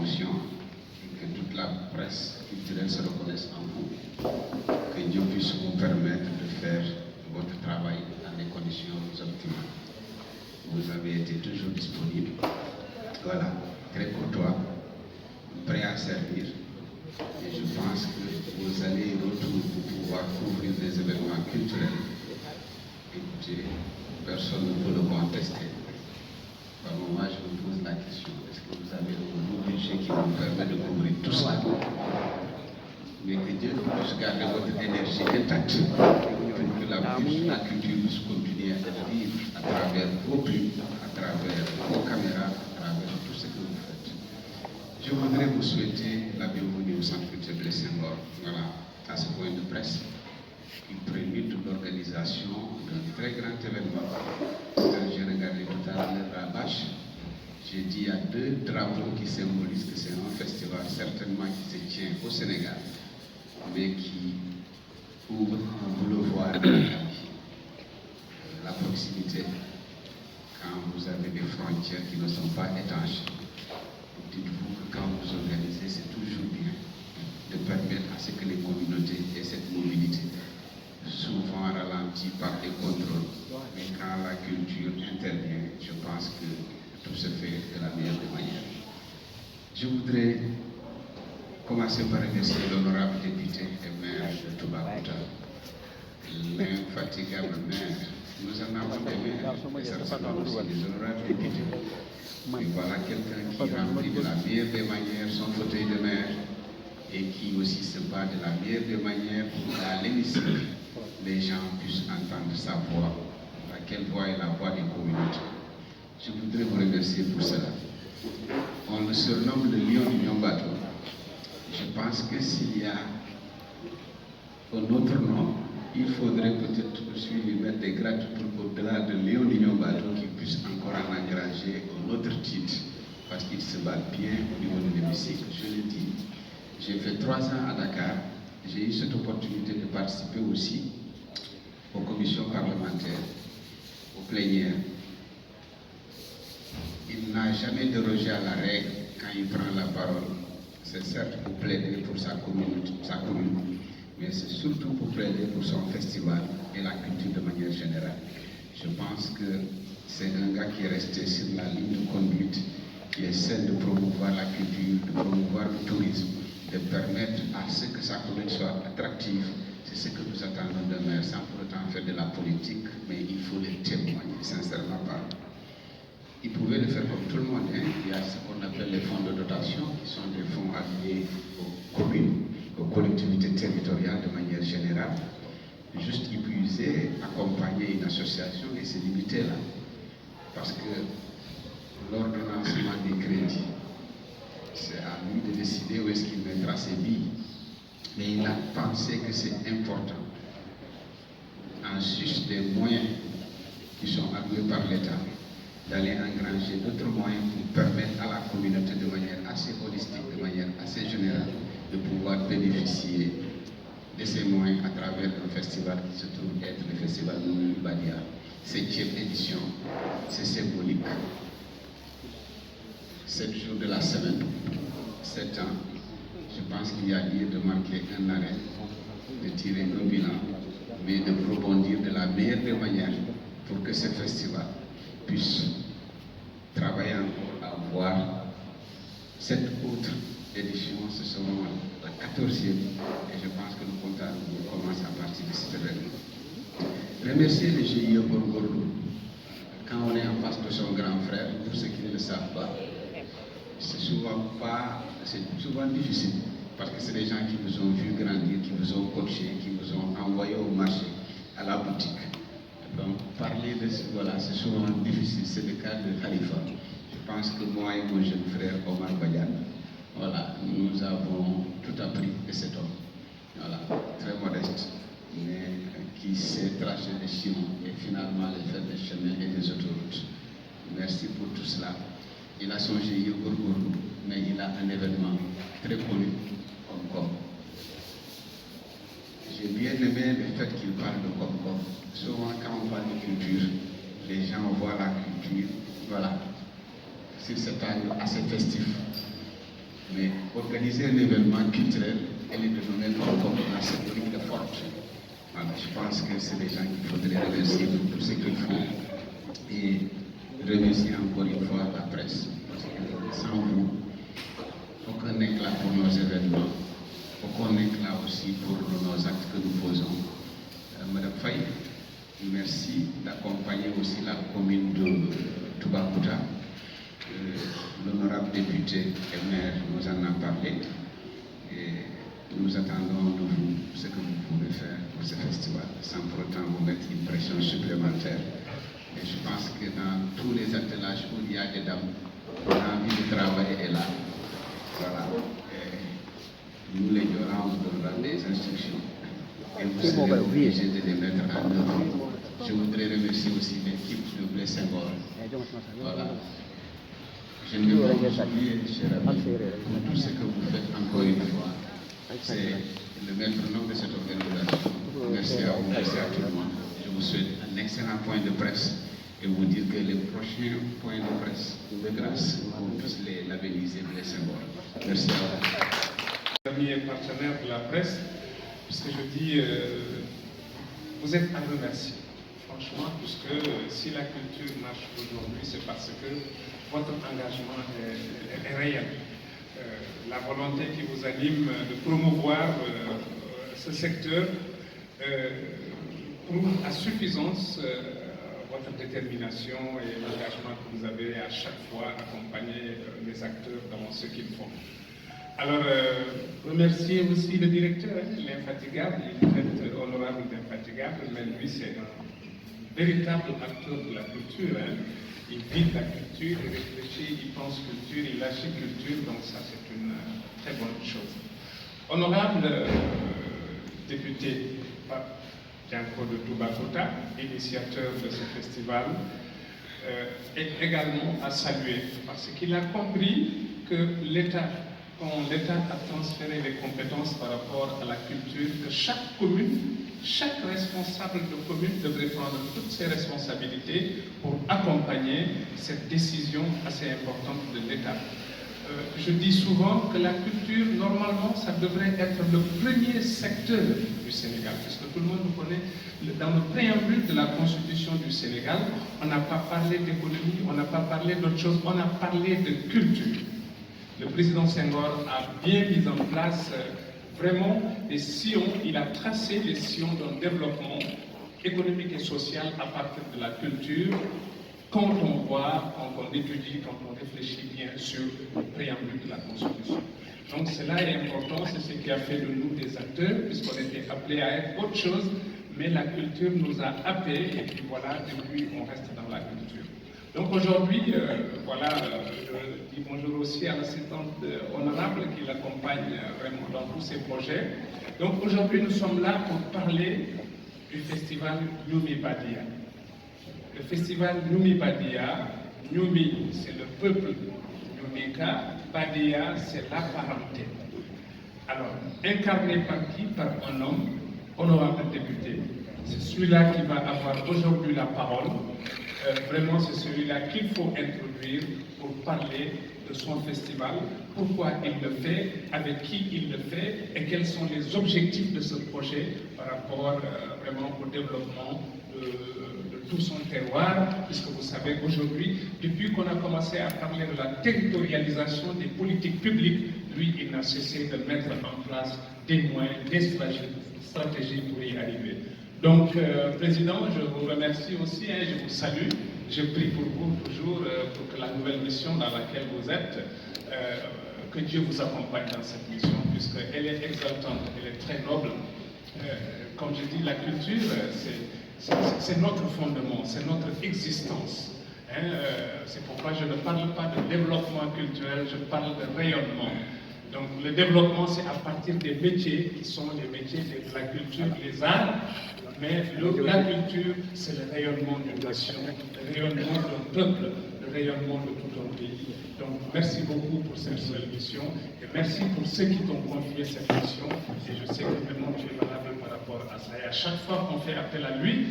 contribution et que toute la presse culturelle se reconnaisse en vous. Que Dieu puisse vous permettre de faire votre travail dans des conditions optimales. Vous avez été toujours disponible. Voilà, très courtois, prêt à servir. Et je pense que vous allez retour pour pouvoir couvrir des événements culturels. Écoutez, personne ne peut le contester. Par moment, je me pose la question, est-ce que vous avez un budget qui vous permet de couvrir tout cela? Mais que Dieu puisse garder votre énergie intacte pour que la culture puisse continuer à vivre à travers vos pubs, à travers vos caméras, à travers tout ce que vous faites. Je voudrais vous souhaiter la bienvenue au Centre culturel Blaise Senghor. Voilà, à ce point de presse, qui prélude l'organisation d'un très grand événement. Quand j'ai regardé tout à l'heure la bâche, j'ai dit il y a deux drapeaux qui symbolisent que c'est un festival certainement qui se tient au Sénégal, mais qui ouvre un boulevard la proximité. Quand vous avez des frontières qui ne sont pas étanches, dites-vous que quand vous organisez, c'est toujours bien de permettre à ce que les communautés aient cette mobilité, souvent ralentie par des contrôles. Mais quand la culture intervient, je pense que tout se fait de la meilleure des manières. Je voudrais commencer par remercier l'honorable député et maire de Toubacouta, l'infatigable maire. Nous en avons des maires, et certainement aussi des honorables députés. Et voilà quelqu'un qui remplit de la meilleure des manières son fauteuil de maire et qui aussi se bat de la meilleure des manières pour qu'à l'hémicycle, les gens puissent entendre sa voix, laquelle voix est la voix des communautés. Je voudrais vous remercier pour cela. On le surnomme le lion du Nyombato. Je pense que s'il y a un autre nom, il faudrait peut-être aussi lui mettre des grades pour au-delà de lion du Nyombato qui puisse encore en engranger un autre titre, parce qu'il se bat bien au niveau de l'hémicycle. Je le dis, j'ai fait 3 ans à Dakar, j'ai eu cette opportunité de participer aussi aux commissions parlementaires, aux plénières. Il n'a jamais dérogé à la règle quand il prend la parole. C'est certes pour plaider pour sa commune, mais c'est surtout pour plaider pour son festival et la culture de manière générale. Je pense que c'est un gars qui est resté sur la ligne de conduite, qui essaie de promouvoir la culture, de promouvoir le tourisme, de permettre à ce que sa commune soit attractive. C'est ce que nous attendons d'un maire, sans pour autant faire de la politique, mais il faut le témoigner, sincèrement parlant. Il pouvait le faire comme tout le monde. Il y a ce qu'on appelle les fonds de dotation, qui sont des fonds alloués aux communes, aux collectivités territoriales de manière générale. Juste y puiser, accompagner une association et se limiter là. Parce que l'ordonnancement des crédits, c'est à lui de décider où est-ce qu'il mettra ses billes. Mais il a pensé que c'est important, en sus des moyens qui sont alloués par l'État, d'aller engranger d'autres moyens pour permettre à la communauté de manière assez holistique, de manière assez générale, de pouvoir bénéficier de ces moyens à travers un festival qui se trouve être le festival Mouni Badia, 7e édition. C'est symbolique. 7 jours de la semaine, 7 ans. Je pense qu'il y a lieu de marquer un arrêt, de tirer un bilan, mais de rebondir de la meilleure des manières pour que ce festival puisse travailler encore à voir cette autre édition. Ce sera la 14e, et je pense que le compte à rebours commence à partir de cet événement. Remercier le GIE Gorgorlou. Quand on est en face de son grand frère, pour ceux qui ne le savent pas, c'est souvent difficile, parce que c'est des gens qui vous ont vu grandir, qui vous ont coaché, qui vous ont envoyé au marché, à la boutique. Donc, parler de ce, voilà, c'est souvent difficile. C'est le cas de Khalifa. Je pense que moi et mon jeune frère Omar Badiane, voilà, nous avons tout appris de cet homme. Voilà, très modeste, mais qui sait tracer des chemins et finalement les faire des chemins et des autoroutes. Merci pour tout cela. Il a son GIE Gorgorlou, mais il a un événement très connu, Kom. J'ai bien aimé le fait qu'il parle de Kom. Souvent, quand on parle de culture, les gens voient la culture, voilà, sur cet angle assez festif. Mais organiser un événement culturel, elle est de nous mettre comme la symbolique de force. Voilà, je pense que c'est des gens qu'il faudrait remercier pour tout ce qu'ils font. Et remercier encore une fois la presse. Parce que sans vous, aucun éclat pour nos événements, aucun éclat aussi pour nos actes que nous posons. Madame Faye, merci d'accompagner aussi la commune de Toubacouta. L'honorable député et maire nous en a parlé. Et nous attendons de vous ce que vous pouvez faire pour ce festival, sans pour autant vous mettre une pression supplémentaire. Et je pense que dans tous les attelages où il y a des dames, l'envie de travailler est là. Voilà. Et nous, les Yorans, vous donnerons des instructions. Et vous serez obligés de les mettre en œuvre. Je voudrais remercier aussi l'équipe de Blaise Senghor. Voilà. Je ne veux pas vous oublier, cher ami, pour tout ce que vous faites encore une fois. C'est le maître nom de cette organisation. Merci à vous, merci à tout le monde. Je vous souhaite un excellent point de presse et vous dire que les prochains points de presse, de grâce, on puisse les labelliser Blaise Senghor. Merci à vous. Amis et partenaires de la presse, puisque je dis, vous êtes à remercier. Franchement, puisque si la culture marche aujourd'hui, c'est parce que votre engagement est réel. La volonté qui vous anime de promouvoir ce secteur prouve à suffisance votre détermination et l'engagement que vous avez à chaque fois accompagner les acteurs dans ce qu'ils font. Alors, remercier aussi le directeur, l'infatigable, il est honorable d'infatigable, mais lui c'est un véritable acteur de la culture. Il vit la culture, il réfléchit, il pense culture, il agit culture, donc ça c'est une très bonne chose. Honorable député Dianko de Toubacouta, initiateur de ce festival, est également à saluer parce qu'il a compris que l'État, quand l'État a transféré les compétences par rapport à la culture, que chaque commune, chaque responsable de commune devrait prendre toutes ses responsabilités pour accompagner cette décision assez importante de l'État. Je dis souvent que la culture, normalement, ça devrait être le premier secteur du Sénégal, puisque tout le monde connaît, dans le préambule de la Constitution du Sénégal, on n'a pas parlé d'économie, on n'a pas parlé d'autre chose, on a parlé de culture. Le président Senghor a bien mis en place vraiment des sillons, il a tracé les sillons d'un développement économique et social à partir de la culture, quand on voit, quand on étudie, quand on réfléchit bien sur le préambule de la Constitution. Donc cela est important, c'est ce qui a fait de nous des acteurs, puisqu'on était appelés à être autre chose, mais la culture nous a happés, et puis voilà, depuis on reste dans la culture. Donc aujourd'hui, voilà, je dis bonjour aussi à l'assistante honorable qui l'accompagne vraiment dans tous ses projets. Donc aujourd'hui, nous sommes là pour parler du festival Nyoumi Badia. Le festival Nyoumi Badia, Nyoumi c'est le peuple Nyoumika, Badia c'est la parenté. Alors, incarné par qui? Par un homme, honorable député. C'est celui-là qui va avoir aujourd'hui la parole. Vraiment, c'est celui-là qu'il faut introduire pour parler de son festival, pourquoi il le fait, avec qui il le fait et quels sont les objectifs de ce projet par rapport vraiment au développement de tout son terroir, puisque vous savez qu'aujourd'hui, depuis qu'on a commencé à parler de la territorialisation des politiques publiques, lui, il n'a cessé de mettre en place des moyens, des stratégies pour y arriver. Donc, Président, je vous remercie aussi, je vous salue. Je prie pour vous toujours, pour que la nouvelle mission dans laquelle vous êtes, que Dieu vous accompagne dans cette mission, puisqu'elle est exaltante, elle est très noble. Comme je dis, la culture, c'est notre fondement, c'est notre existence. C'est pourquoi je ne parle pas de développement culturel, je parle de rayonnement. Donc le développement, c'est à partir des métiers qui sont les métiers de la culture, les arts, mais la culture, c'est le rayonnement d'une nation, le rayonnement d'un peuple, le rayonnement de tout un pays. Donc merci beaucoup pour cette nouvelle mission et merci pour ceux qui t'ont confié cette mission. Et je sais que vraiment tu es valable par rapport à ça. Et à chaque fois qu'on fait appel à lui,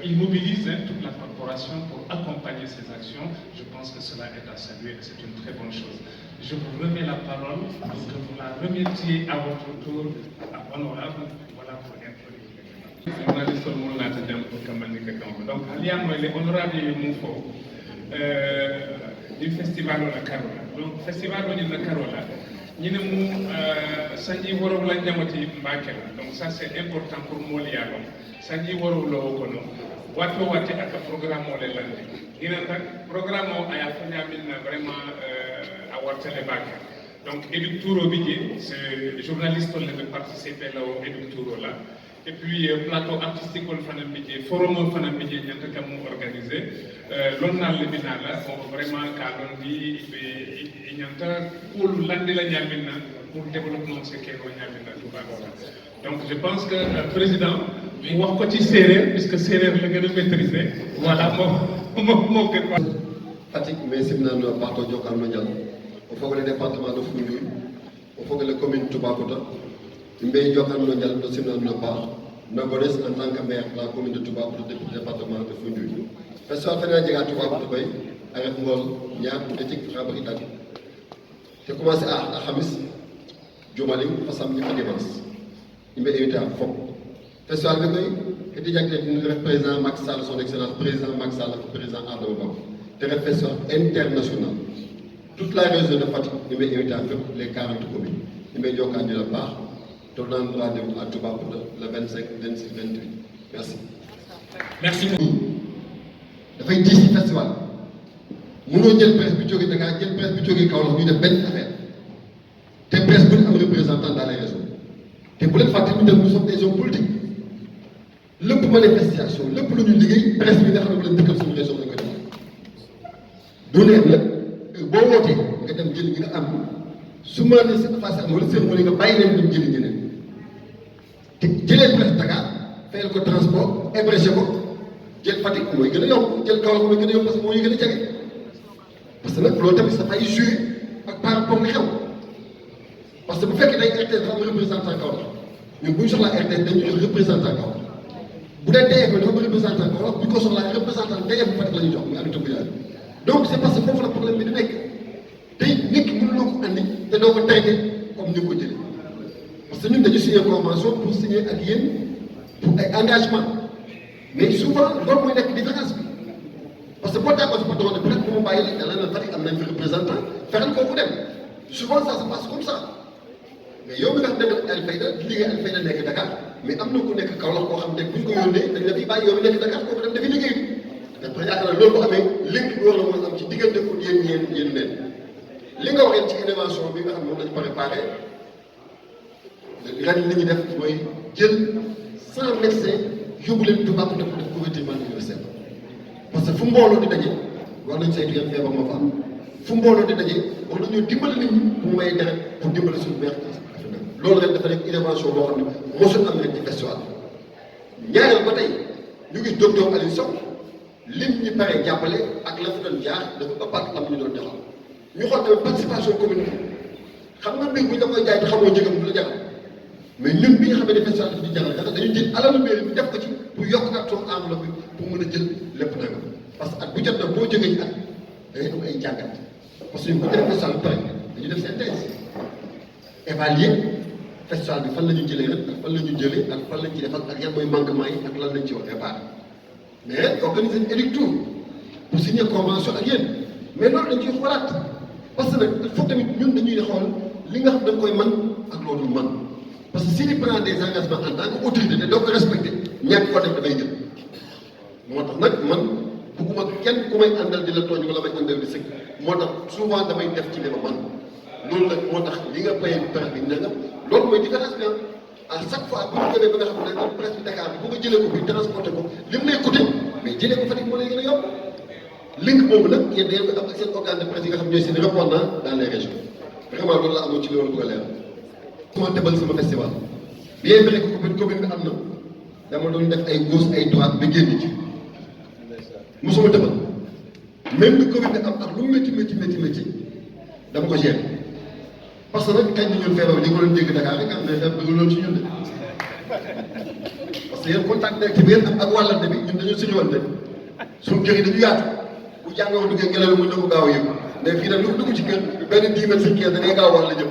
Il mobilise toute la corporation pour accompagner ces actions. Je pense que cela est à saluer et c'est une très bonne chose. Je vous remets la parole pour que vous la remettiez à votre tour à honorable. Voilà pour introduire. Journaliste au monde là, donc, il y a les honorables Moufo du festival de la Carola. Donc, le festival de la Carola, nous avons Sanji Woro la Njamoti Mbakela. Donc, ça c'est important pour moi. Sanji Woro Lokono. Wato wate ak programme o le lande ina tak programme o aya fanya minna vraiment a wartale baka donc éducturo bidje c'est journaliste on le participer là au éducturo là et puis plateau artistique on fana bidje forum on fana bidje ñanta kam organisé lonnal le binala on vraiment ka don di be ñanta cool lande la ñamina pour développement ce qu'est ko ñamina tout ba donc je pense que le président wax ko ci séeréer puisque séeréer la gën a maîtriser voilà moo gën wax Fatick mais simnano parto Diokhane Mondial au faut que le département de Foundiougne au faut que la commune Toubacouta mbey Diokhane Mondial do simnano par Nagones en tant que maire de la commune de Toubacouta depuis le département de Foundiougne festival fena jega Toubacouta koy a ref ngool ñaar ɗetik xa bari ɗag te commencé a xamis jumaling fa samedi fa dimanche i mbe invité a fop festival bi koy eti jagleel ñu def président Macky Sall son excellence président Macky Sall ak président Adama Barrow te def festival international toute la région de Fatick ñu ngi invité à fépp les 40 communes ñu ngi jokkaan di la baax te naan rendez-vous à Toubacouta le 25 26 28 merci. merci beaucoup. dafay diis ci festival mënoo jël presse bi jógee Dakar jël presse bi jógee Kaolack ñu def benn affaire te presse bu ñu am représentant dans les régions te bu leen fàtte ñu dem nous sommes des hommes politiques. lépp manifestation lépp lu ñu liggéey presse bi nga xam ne bu leen dëkkal suñu région lañ ko def du neex nag boo wootee nga dem jëli ñi nga am su ma nee seen face am wala cérémonie nga bàyyi leen dem jëli ñeneen te jëlee presse Dakar fayal ko transport hébergé ko jël Fatick mooy gën a yomb jël Kaolack mooy gën a yomb parce que moo ñu gën a jege parce que nag loolu tamit dafay joué ak par rapport nga xew parce que bu fekkee day RTS dafa am représentant Kaolack ñun bu ñu soxlaa RTS dañuy jël représentant Kaolack bu dee DF dafa bëri représentant Kaolack bu ñu ko soxlaa représentant DF bu Fatick la ñuy jox muy Aminata Goudiaby donc c' est parce que foofu la problème bi di nekk tey nit ki mënuloo ko andi te doo ko traité comme ni nga ko jëlee parce que ñun dañu signé convention pour signer ak yéen pour ay engagement mais souvent loolu mooy nekk différence bi parce que boo tàggoo si patron ne peut être bu mu bàyyi la da la Fatick am nañ fi représentant fexeel kooku dem souvent ça se passe comme ça mais yow mi nga xam ne Alfayda liggéey Alfayda nekk Dakar mais am na ku nekk Kaolack koo xam ne bu ñu ko yónnee dañ la fiy bàyyi yow mi nekk Dakar kooku dem dafi liggéey après yaakaar naa loolu bu amee link bi war na mën a am ci diggante pour yéen neen li nga waxee ci innovation bi nga xam ne moom lañu préparé ren li ñu def mooy jël 100 médecins yóbbu leen Toubacouta def couverture universelle parce que fu mbooloo di daje war nañ saytu yan feebar moo fa am fu mbooloo di daje war nañoo dimbali nit ñi pour may deret pour dimbali suñu weer loolu rek dafa nekk innovation boo xam ne mosul am rek ci festival ñaareel ba tey ñu gis docteur Aliou Sow lim ñi pare jàppale ak la fi doon jaar dafa ëpp ak am ñu doon joxal ñu xool tamit participation communautaire xam nga mbir bu ñu la koy jaay te xamoo njëgam du la jaral mais ñun bi nga xam ne festival dafa di jaral dara dañu jël alalu mairie bi def ko ci pour yokk ak toog enveloppe bi pour mën a jël lépp nangam parce que at bu jot nag boo jógee ci at da ngay am ay jàngat parce que ñun bu ñu def festival bi pare dañu def seen thèse évaluer festival bi fan la ñu jëlee ren ak fan la ñu jëlee ak fan lañ ci defal ak yan mooy manquement yi ak lan lañ ci war a réparer mais ren organiser une électour pour signer convention ak yéen mais loolu dañ ciy xoolaat parce que nag il faut tamit ñun dañuy xool li nga xam da nga koy mën ak loolu mën parce que si ñu prend des engagements en tant que autorité te doo ko respecté ñàkk ko def damay jël moo tax nag man bëgguma kenn ku may àndal di la tooñ wala may àndal di sëg moo tax souvent damay def ci li ma mën loolu nag moo tax li nga paye presse bi nangam loolu mooy différence bi à chaque fois bu ñu demee ba nga xam ne presse bi Dakar bi bu nga jëlee ko bi transporté ko lim lay coûté mais jëlee ko Fatick moo lay gën a yomb link boobu nag yéen da ngeen ko am ak seen organe de presse yi nga xam ñooy seen répondant dans les régions vraiment loolu la amoon ci loolu bëgg a leer sama tëbal sama festival bien vrai que commune bi am na dama doon def ay gauche ay droite ba génn ci mosuma tëbal même bi commune bi am ak lu métti dama ko gérer parce que nag kañ bi ñun feebar bi di ko doon dégg Dakar rek am na feebar bëgg loolu ci ñun de parce que yéen contact direct bi yéen ak wàllante bi ñun dañoo suñuwante suñu kër yi dañu yaatu bu jàngoo duggee ngelaw li mën na ko gaaw a yëg mais fii nag lu dugg ci kër benn 10 mètres suñu kër da ngay gaaw a wax la jëm